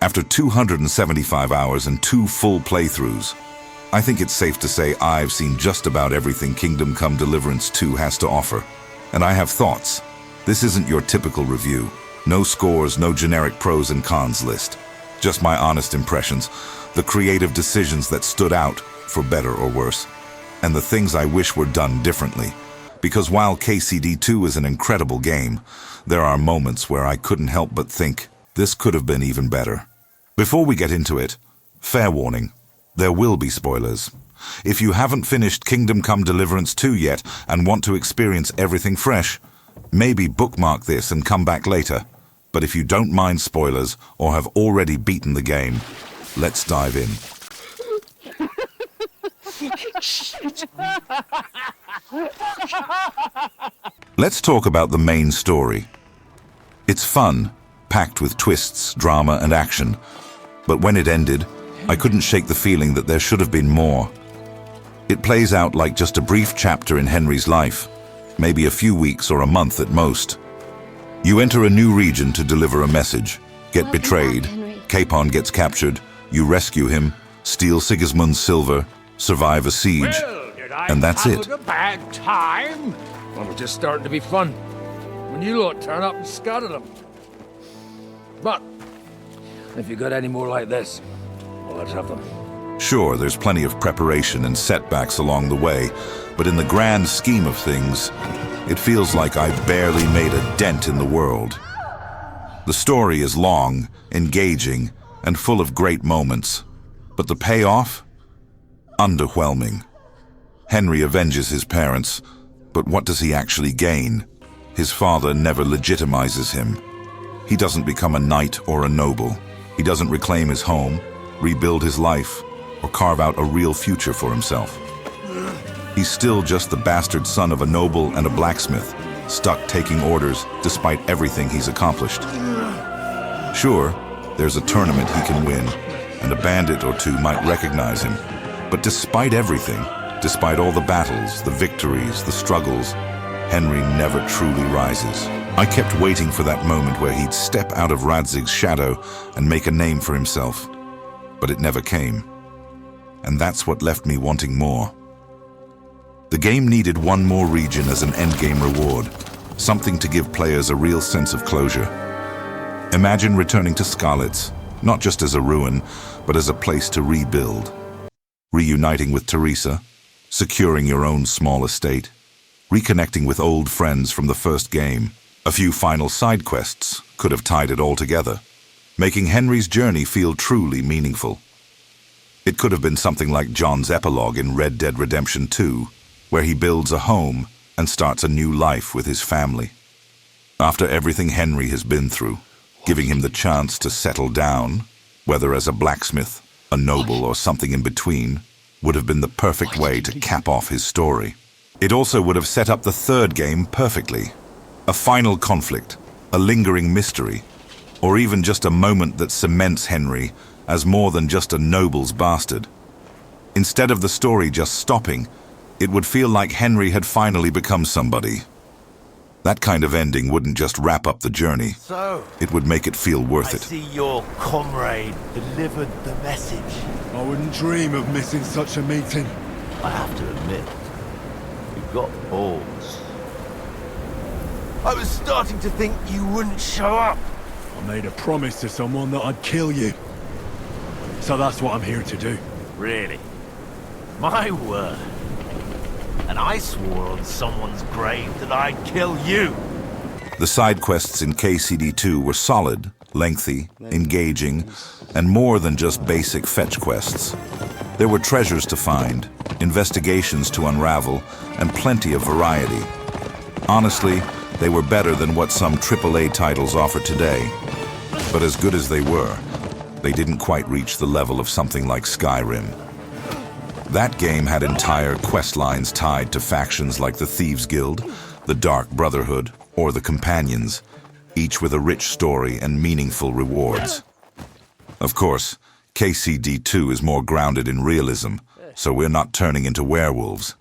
After 275 hours and 2 full playthroughs, I think it's safe to say I've seen just about everything Kingdom Come Deliverance II has to offer. And I have thoughts. This isn't your typical review. No scores, no generic pros and cons list. Just my honest impressions, the creative decisions that stood out, for better or worse, and the things I wish were done differently. Because while KCD2 is an incredible game, there are moments where I couldn't help but think, this could have been even better. Before we get into it, fair warning, there will be spoilers. If you haven't finished Kingdom Come Deliverance II yet and want to experience everything fresh, maybe bookmark this and come back later. But if you don't mind spoilers or have already beaten the game, let's dive in. Let's talk about the main story. It's fun, packed with twists, drama, and action. But when it ended, I couldn't shake the feeling that there should have been more. It plays out like just a brief chapter in Henry's life, maybe a few weeks or a month at most. You enter a new region to deliver a message, get betrayed, Capon gets captured, you rescue him, steal Sigismund's silver, survive a siege, and that's it. A bad time? Well, it was just starting to be fun when you lot turn up and scatter them. But if you got any more like this, well, let's have them. Sure, there's plenty of preparation and setbacks along the way, but in the grand scheme of things, it feels like I've barely made a dent in the world. The story is long, engaging, and full of great moments, but the payoff? Underwhelming. Henry avenges his parents, but what does he actually gain? His father never legitimizes him. He doesn't become a knight or a noble. He doesn't reclaim his home, rebuild his life, or carve out a real future for himself. He's still just the bastard son of a noble and a blacksmith, stuck taking orders despite everything he's accomplished. Sure, there's a tournament he can win, and a bandit or two might recognize him. But despite everything, despite all the battles, the victories, the struggles, Henry never truly rises. I kept waiting for that moment where he'd step out of Radzig's shadow and make a name for himself. But it never came. And that's what left me wanting more. The game needed one more region as an endgame reward, something to give players a real sense of closure. Imagine returning to Scarlet's, not just as a ruin, but as a place to rebuild. Reuniting with Teresa, securing your own small estate, reconnecting with old friends from the first game. A few final side quests could have tied it all together, making Henry's journey feel truly meaningful. It could have been something like John's epilogue in Red Dead Redemption 2, where he builds a home and starts a new life with his family. After everything Henry has been through, giving him the chance to settle down, whether as a blacksmith, a noble, or something in between, would have been the perfect way to cap off his story. It also would have set up the third game perfectly. A final conflict, a lingering mystery, or even just a moment that cements Henry as more than just a noble's bastard. Instead of the story just stopping, it would feel like Henry had finally become somebody. That kind of ending wouldn't just wrap up the journey. So, it would make it feel worth I it. see your comrade delivered the message. I wouldn't dream of missing such a meeting. I have to admit, you've got balls. I was starting to think you wouldn't show up. I made a promise to someone that I'd kill you. So that's what I'm here to do. Really? My word. And I swore on someone's grave that I'd kill you. The side quests in KCD2 were solid, lengthy, engaging, and more than just basic fetch quests. There were treasures to find, investigations to unravel, and plenty of variety. Honestly, they were better than what some AAA titles offer today. But as good as they were, they didn't quite reach the level of something like Skyrim. That game had entire quest lines tied to factions like the Thieves Guild, the Dark Brotherhood, or the Companions, each with a rich story and meaningful rewards. Of course, KCD2 is more grounded in realism, so we're not turning into werewolves.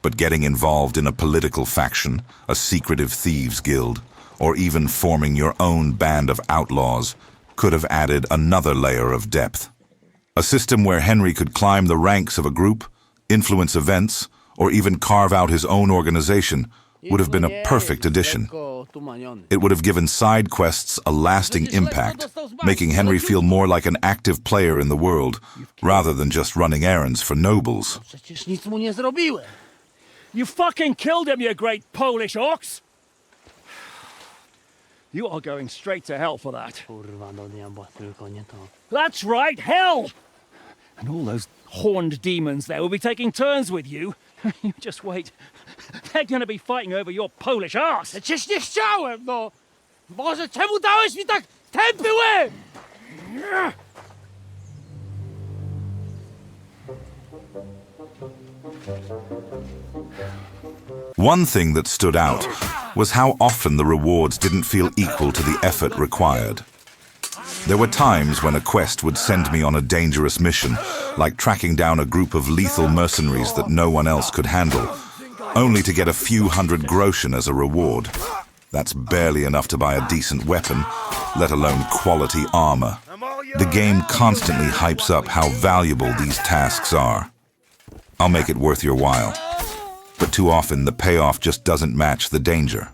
But getting involved in a political faction, a secretive thieves guild, or even forming your own band of outlaws could have added another layer of depth. A system where Henry could climb the ranks of a group, influence events, or even carve out his own organization would have been a perfect addition. It would have given side quests a lasting impact, making Henry feel more like an active player in the world, rather than just running errands for nobles. You fucking killed him, you great Polish ox! You are going straight to hell for that. That's right, hell! And all those horned demons there will be taking turns with you. You just wait. They're gonna be fighting over your Polish arse. Przecież nie chciałem, no! Boże, czemu dałeś mi tak tępy łeb? One thing that stood out was how often the rewards didn't feel equal to the effort required. There were times when a quest would send me on a dangerous mission, like tracking down a group of lethal mercenaries that no one else could handle, only to get a few hundred groschen as a reward. That's barely enough to buy a decent weapon, let alone quality armor. The game constantly hypes up how valuable these tasks are. I'll make it worth your while. But too often the payoff just doesn't match the danger.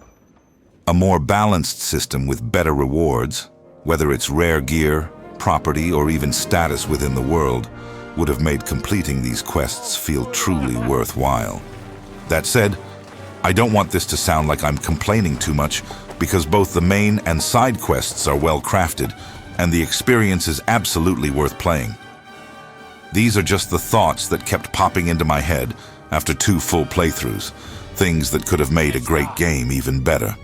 A more balanced system with better rewards, whether it's rare gear, property, or even status within the world, would have made completing these quests feel truly worthwhile. That said, I don't want this to sound like I'm complaining too much, because both the main and side quests are well crafted, and the experience is absolutely worth playing. These are just the thoughts that kept popping into my head after 2 full playthroughs, things that could have made a great game even better.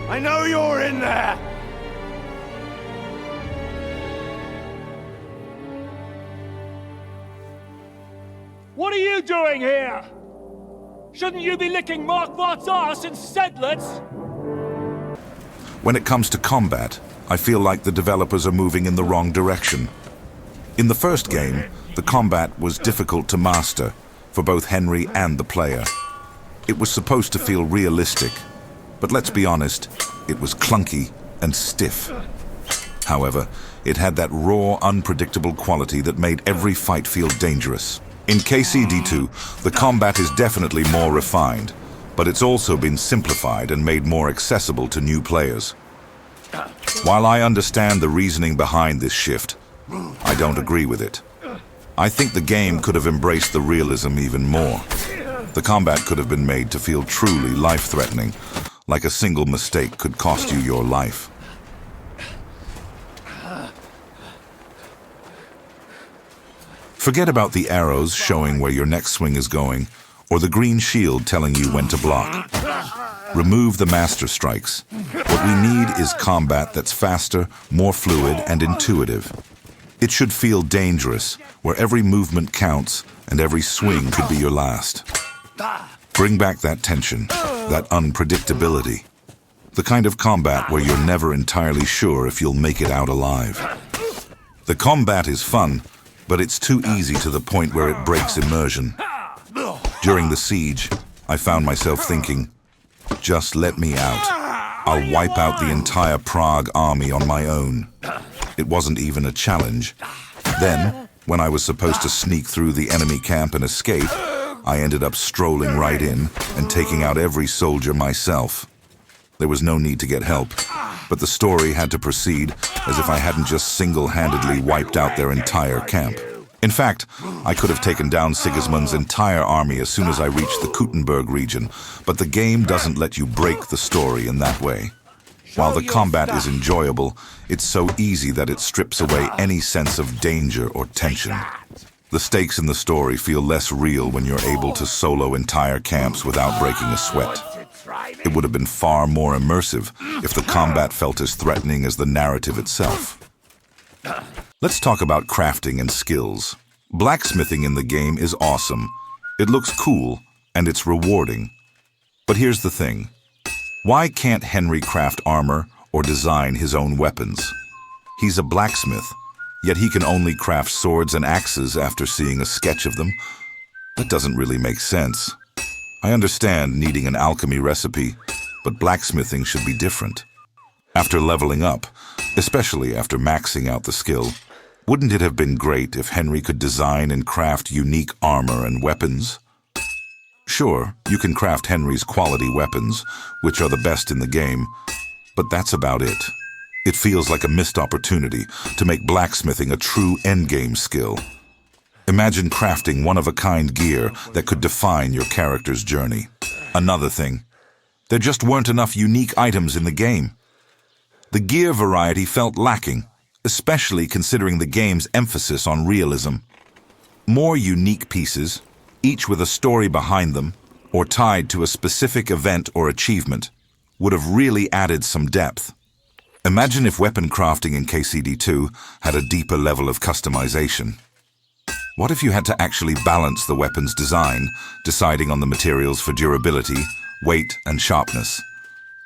I know you're in there! What are you doing here? Shouldn't you be licking Markvart's ass instead, let's? When it comes to combat, I feel like the developers are moving in the wrong direction. In the first game, the combat was difficult to master for both Henry and the player. It was supposed to feel realistic, but let's be honest, it was clunky and stiff. However, it had that raw, unpredictable quality that made every fight feel dangerous. In KCD2, the combat is definitely more refined, but it's also been simplified and made more accessible to new players. While I understand the reasoning behind this shift, I don't agree with it. I think the game could have embraced the realism even more. The combat could have been made to feel truly life-threatening, like a single mistake could cost you your life. Forget about the arrows showing where your next swing is going, or the green shield telling you when to block. Remove the master strikes. What we need is combat that's faster, more fluid, and intuitive. It should feel dangerous, where every movement counts and every swing could be your last. Bring back that tension, that unpredictability. The kind of combat where you're never entirely sure if you'll make it out alive. The combat is fun, but it's too easy to the point where it breaks immersion. During the siege, I found myself thinking, just let me out. I'll wipe out the entire Prague army on my own. It wasn't even a challenge. Then, when I was supposed to sneak through the enemy camp and escape, I ended up strolling right in and taking out every soldier myself. There was no need to get help, but the story had to proceed as if I hadn't just single-handedly wiped out their entire camp. In fact, I could have taken down Sigismund's entire army as soon as I reached the Kuttenberg region, but the game doesn't let you break the story in that way. While the combat is enjoyable, it's so easy that it strips away any sense of danger or tension. The stakes in the story feel less real when you're able to solo entire camps without breaking a sweat. It would have been far more immersive if the combat felt as threatening as the narrative itself. Let's talk about crafting and skills. Blacksmithing in the game is awesome. It looks cool, and it's rewarding. But here's the thing. Why can't Henry craft armor or design his own weapons? He's a blacksmith, yet he can only craft swords and axes after seeing a sketch of them. That doesn't really make sense. I understand needing an alchemy recipe, but blacksmithing should be different. After leveling up, especially after maxing out the skill, wouldn't it have been great if Henry could design and craft unique armor and weapons? Sure, you can craft Henry's quality weapons, which are the best in the game, but that's about it. It feels like a missed opportunity to make blacksmithing a true endgame skill. Imagine crafting one-of-a-kind gear that could define your character's journey. Another thing, there just weren't enough unique items in the game. The gear variety felt lacking, especially considering the game's emphasis on realism. More unique pieces, each with a story behind them, or tied to a specific event or achievement, would have really added some depth. Imagine if weapon crafting in KCD2 had a deeper level of customization. What if you had to actually balance the weapon's design, deciding on the materials for durability, weight, and sharpness?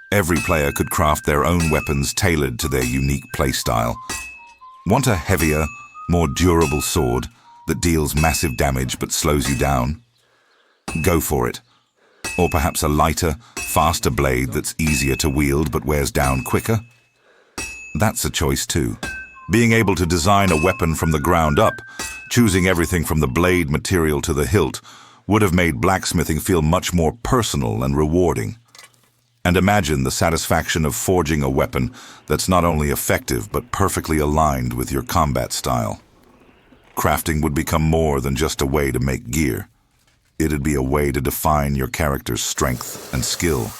Every player could craft their own weapons tailored to their unique playstyle. Want a heavier, more durable sword that deals massive damage but slows you down? Go for it. Or perhaps a lighter, faster blade that's easier to wield but wears down quicker? That's a choice too. Being able to design a weapon from the ground up, choosing everything from the blade material to the hilt, would have made blacksmithing feel much more personal and rewarding. And imagine the satisfaction of forging a weapon that's not only effective but perfectly aligned with your combat style. Crafting would become more than just a way to make gear. It'd be a way to define your character's strength and skill.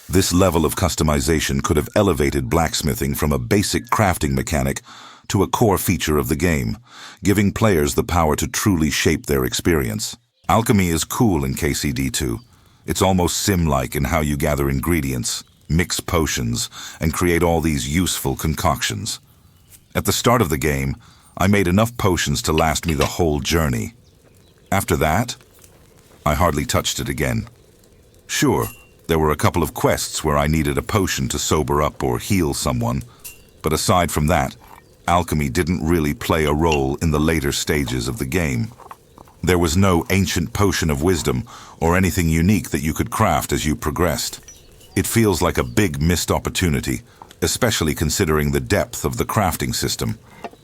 This level of customization could have elevated blacksmithing from a basic crafting mechanic to a core feature of the game, giving players the power to truly shape their experience. Alchemy is cool in KCD2. It's almost sim-like in how you gather ingredients, mix potions, and create all these useful concoctions. At the start of the game, I made enough potions to last me the whole journey. After that, I hardly touched it again. Sure, there were a couple of quests where I needed a potion to sober up or heal someone, but aside from that, alchemy didn't really play a role in the later stages of the game. There was no ancient potion of wisdom or anything unique that you could craft as you progressed. It feels like a big missed opportunity, especially considering the depth of the crafting system.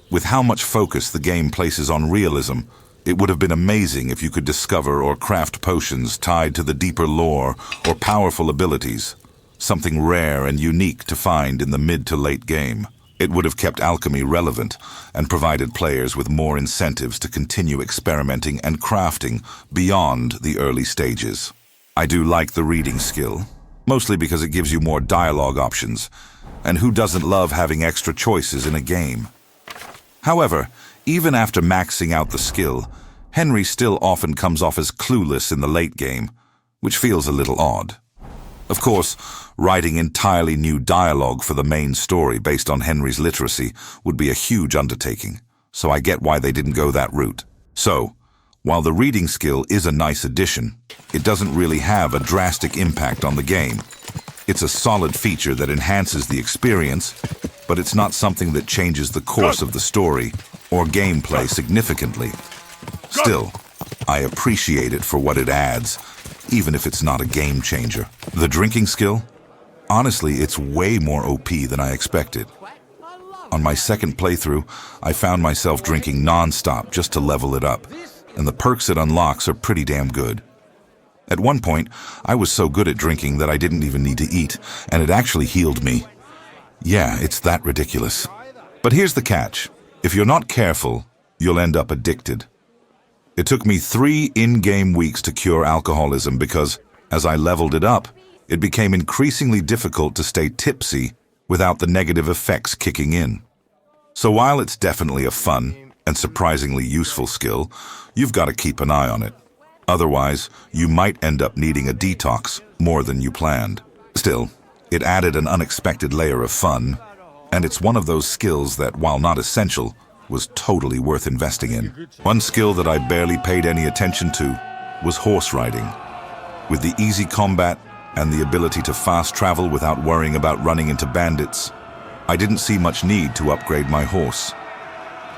With how much focus the game places on realism, it would have been amazing if you could discover or craft potions tied to the deeper lore or powerful abilities, something rare and unique to find in the mid to late game. It would have kept alchemy relevant and provided players with more incentives to continue experimenting and crafting beyond the early stages. I do like the reading skill, mostly because it gives you more dialogue options, and who doesn't love having extra choices in a game? However, even after maxing out the skill, Henry still often comes off as clueless in the late game, which feels a little odd. Of course, writing entirely new dialogue for the main story based on Henry's literacy would be a huge undertaking, so I get why they didn't go that route. So, while the reading skill is a nice addition, it doesn't really have a drastic impact on the game. It's a solid feature that enhances the experience, but it's not something that changes the course of the story or gameplay significantly. Still, I appreciate it for what it adds, even if it's not a game changer. The drinking skill? Honestly, it's way more OP than I expected. On my second playthrough, I found myself drinking non-stop just to level it up, and the perks it unlocks are pretty damn good. At one point, I was so good at drinking that I didn't even need to eat, and it actually healed me. Yeah, it's that ridiculous. But here's the catch. If you're not careful, you'll end up addicted. It took me 3 in-game weeks to cure alcoholism because, as I leveled it up, it became increasingly difficult to stay tipsy without the negative effects kicking in. So while it's definitely a fun and surprisingly useful skill, you've got to keep an eye on it. Otherwise, you might end up needing a detox more than you planned. Still, it added an unexpected layer of fun, and it's one of those skills that, while not essential, was totally worth investing in. One skill that I barely paid any attention to was horse riding. With the easy combat and the ability to fast travel without worrying about running into bandits, I didn't see much need to upgrade my horse.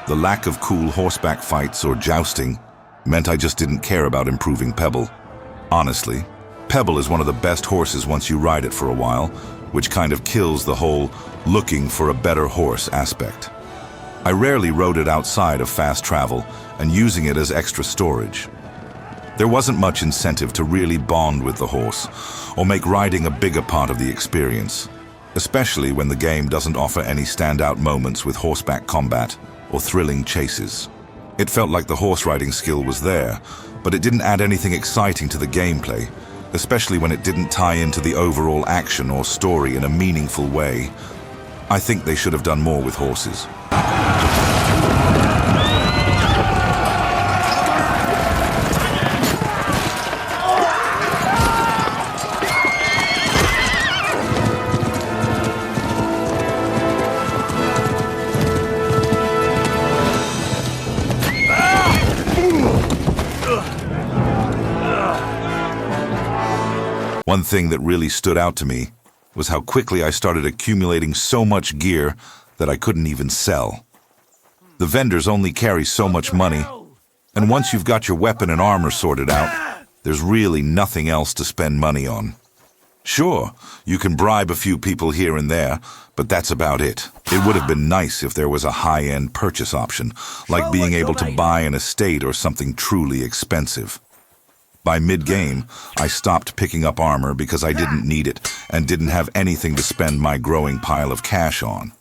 The lack of cool horseback fights or jousting meant I just didn't care about improving Pebble. Honestly, Pebble is one of the best horses once you ride it for a while, which kind of kills the whole looking for a better horse aspect. I rarely rode it outside of fast travel and using it as extra storage. There wasn't much incentive to really bond with the horse or make riding a bigger part of the experience, especially when the game doesn't offer any standout moments with horseback combat or thrilling chases. It felt like the horse riding skill was there, but it didn't add anything exciting to the gameplay, especially when it didn't tie into the overall action or story in a meaningful way. I think they should have done more with horses. One thing that really stood out to me was how quickly I started accumulating so much gear that I couldn't even sell. The vendors only carry so much money, and once you've got your weapon and armor sorted out, there's really nothing else to spend money on. Sure, you can bribe a few people here and there, but that's about it. It would have been nice if there was a high-end purchase option, like being able to buy an estate or something truly expensive. By mid-game, I stopped picking up armor because I didn't need it and didn't have anything to spend my growing pile of cash on.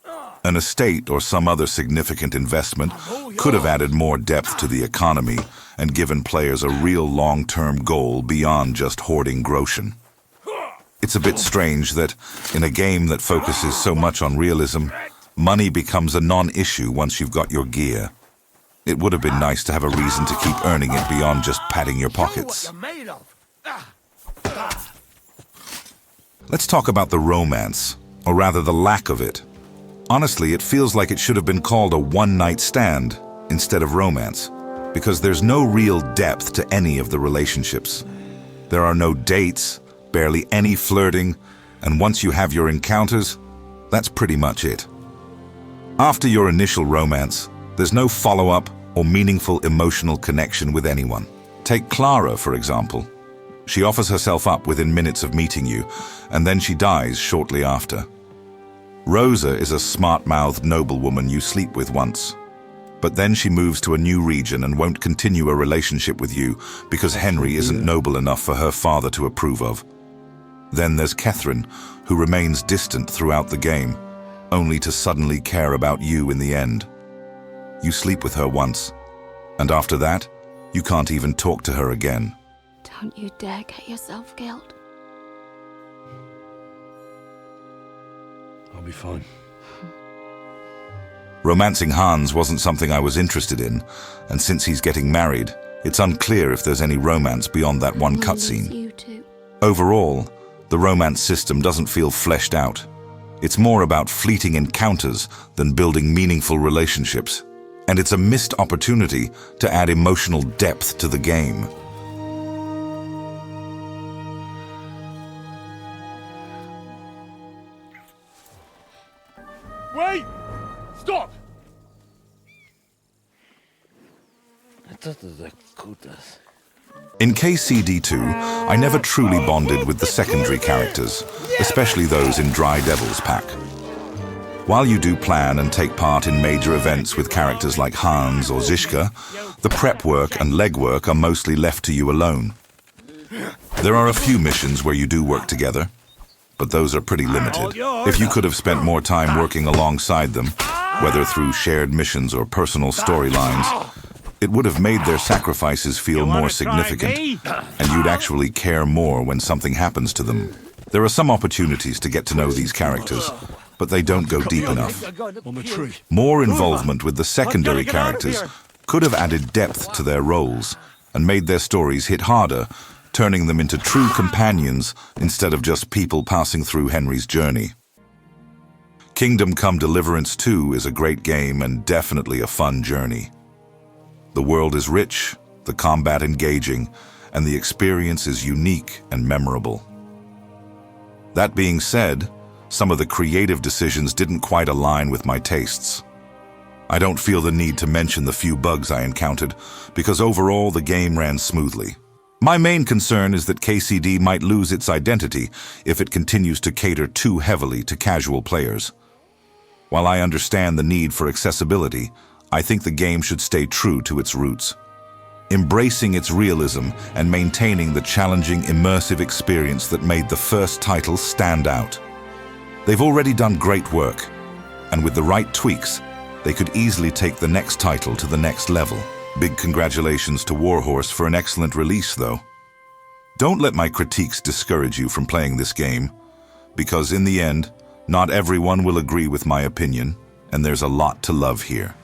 An estate or some other significant investment could have added more depth to the economy and given players a real long-term goal beyond just hoarding groschen. It's a bit strange that, in a game that focuses so much on realism, money becomes a non-issue once you've got your gear. It would have been nice to have a reason to keep earning it beyond just padding your pockets. Let's talk about the romance, or rather the lack of it. Honestly, it feels like it should have been called a one-night stand instead of romance, because there's no real depth to any of the relationships. There are no dates, barely any flirting, and once you have your encounters, that's pretty much it. After your initial romance, there's no follow-up or meaningful emotional connection with anyone. Take Clara, for example. She offers herself up within minutes of meeting you, and then she dies shortly after. Rosa is a smart-mouthed noblewoman you sleep with once, but then she moves to a new region and won't continue a relationship with you because Henry isn't noble enough for her father to approve of. Then there's Catherine, who remains distant throughout the game, only to suddenly care about you in the end. You sleep with her once, and after that, you can't even talk to her again. Don't you dare get yourself killed. I'll be fine. Romancing Hans wasn't something I was interested in, and since he's getting married, it's unclear if there's any romance beyond that one cutscene. You too. Overall, the romance system doesn't feel fleshed out. It's more about fleeting encounters than building meaningful relationships. And it's a missed opportunity to add emotional depth to the game. Wait! Stop! In KCD2, I never truly bonded with the secondary characters, especially those in Dry Devil's pack. While you do plan and take part in major events with characters like Hans or Zishka, the prep work and legwork are mostly left to you alone. There are a few missions where you do work together, but those are pretty limited. If you could have spent more time working alongside them, whether through shared missions or personal storylines, it would have made their sacrifices feel more significant, and you'd actually care more when something happens to them. There are some opportunities to get to know these characters, but they don't go deep enough. On the tree. More involvement with the secondary characters could have added depth to their roles and made their stories hit harder, turning them into true companions instead of just people passing through Henry's journey. Kingdom Come Deliverance II is a great game and definitely a fun journey. The world is rich, the combat engaging, and the experience is unique and memorable. That being said, some of the creative decisions didn't quite align with my tastes. I don't feel the need to mention the few bugs I encountered, because overall the game ran smoothly. My main concern is that KCD might lose its identity if it continues to cater too heavily to casual players. While I understand the need for accessibility, I think the game should stay true to its roots, embracing its realism and maintaining the challenging, immersive experience that made the first title stand out. They've already done great work, and with the right tweaks, they could easily take the next title to the next level. Big congratulations to Warhorse for an excellent release, though. Don't let my critiques discourage you from playing this game, because in the end, not everyone will agree with my opinion, and there's a lot to love here.